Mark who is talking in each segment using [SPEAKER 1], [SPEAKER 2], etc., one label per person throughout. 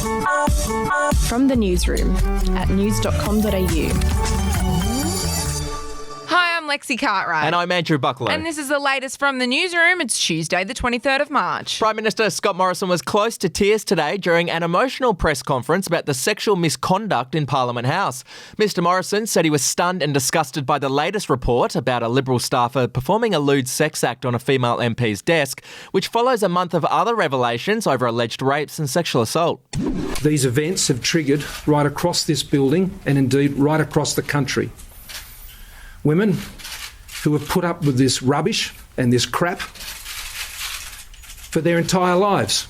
[SPEAKER 1] From the newsroom at news.com.au.
[SPEAKER 2] Hi, I'm Lexi Cartwright.
[SPEAKER 3] And I'm Andrew Bucklow.
[SPEAKER 2] And this is the latest from the newsroom. It's Tuesday, the 23rd of March.
[SPEAKER 3] Prime Minister Scott Morrison was close to tears today during an emotional press conference about the sexual misconduct in Parliament House. Mr Morrison said he was stunned and disgusted by the latest report about a Liberal staffer performing a lewd sex act on a female MP's desk, which follows a month of other revelations over alleged rapes and sexual assault.
[SPEAKER 4] These events have triggered right across this building and indeed right across the country women who have put up with this rubbish and this crap for their entire lives,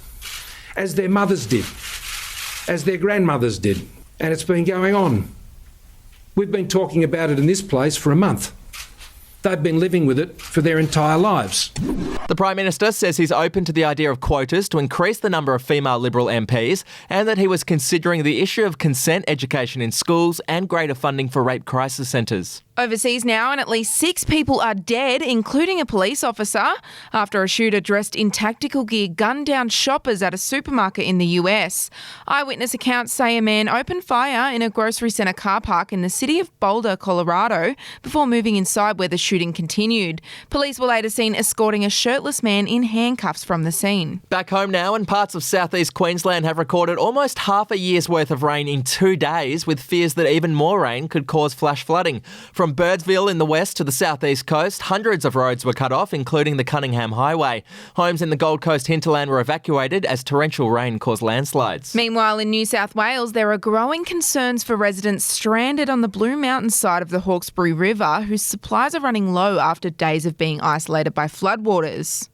[SPEAKER 4] as their mothers did, as their grandmothers did. And it's been going on. We've been talking about it in this place for a month. They've been living with it for their entire lives.
[SPEAKER 3] The Prime Minister says he's open to the idea of quotas to increase the number of female Liberal MPs, and that he was considering the issue of consent education in schools and greater funding for rape crisis centres.
[SPEAKER 2] Overseas now, and at least 6 people are dead, including a police officer, after a shooter dressed in tactical gear gunned down shoppers at a supermarket in the US. Eyewitness accounts say a man opened fire in a grocery centre car park in the city of Boulder, Colorado, before moving inside where the shooting continued. Police were later seen escorting a shirtless man in handcuffs from the scene.
[SPEAKER 3] Back home now, and parts of southeast Queensland have recorded almost half a year's worth of rain in 2 days, with fears that even more rain could cause flash flooding. From Birdsville in the west to the southeast coast, hundreds of roads were cut off, including the Cunningham Highway. Homes in the Gold Coast hinterland were evacuated as torrential rain caused landslides.
[SPEAKER 2] Meanwhile, in New South Wales, there are growing concerns for residents stranded on the Blue Mountain side of the Hawkesbury River, whose supplies are running low after days of being isolated by floodwaters.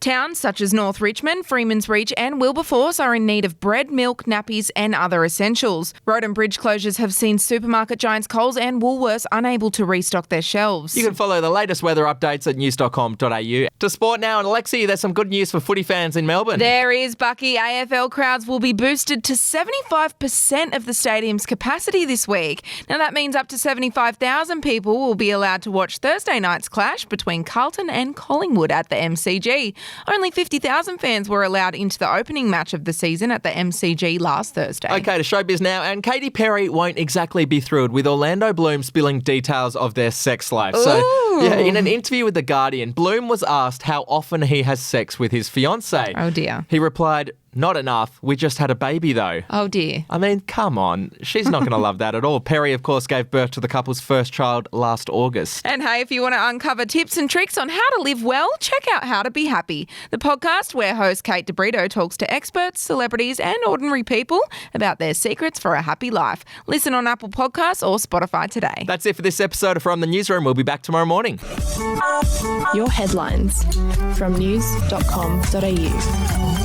[SPEAKER 2] Towns such as North Richmond, Freeman's Reach and Wilberforce are in need of bread, milk, nappies and other essentials. Road and bridge closures have seen supermarket giants Coles and Woolworths unable to restock their shelves.
[SPEAKER 3] You can follow the latest weather updates at news.com.au. To sport now, and Alexi, there's some good news for footy fans in Melbourne.
[SPEAKER 2] There is, Bucky. AFL crowds will be boosted to 75% of the stadium's capacity this week. Now that means up to 75,000 people will be allowed to watch Thursday night's clash between Carlton and Collingwood at the MCG. Only 50,000 fans were allowed into the opening match of the season at the MCG last Thursday.
[SPEAKER 3] Okay, to showbiz now, and Katy Perry won't exactly be thrilled with Orlando Bloom spilling details of their sex life. So, in an interview with The Guardian, Bloom was asked how often he has sex with his fiancée.
[SPEAKER 2] Oh dear.
[SPEAKER 3] He replied, "Not enough. We just had a baby, though."
[SPEAKER 2] Oh dear.
[SPEAKER 3] I mean, come on. She's not going to love that at all. Perry, of course, gave birth to the couple's first child last August.
[SPEAKER 2] And hey, if you want to uncover tips and tricks on how to live well, check out How to Be Happy, the podcast where host Kate DeBrito talks to experts, celebrities and ordinary people about their secrets for a happy life. Listen on Apple Podcasts or Spotify today.
[SPEAKER 3] That's it for this episode of From the Newsroom. We'll be back tomorrow morning.
[SPEAKER 1] Your headlines from news.com.au.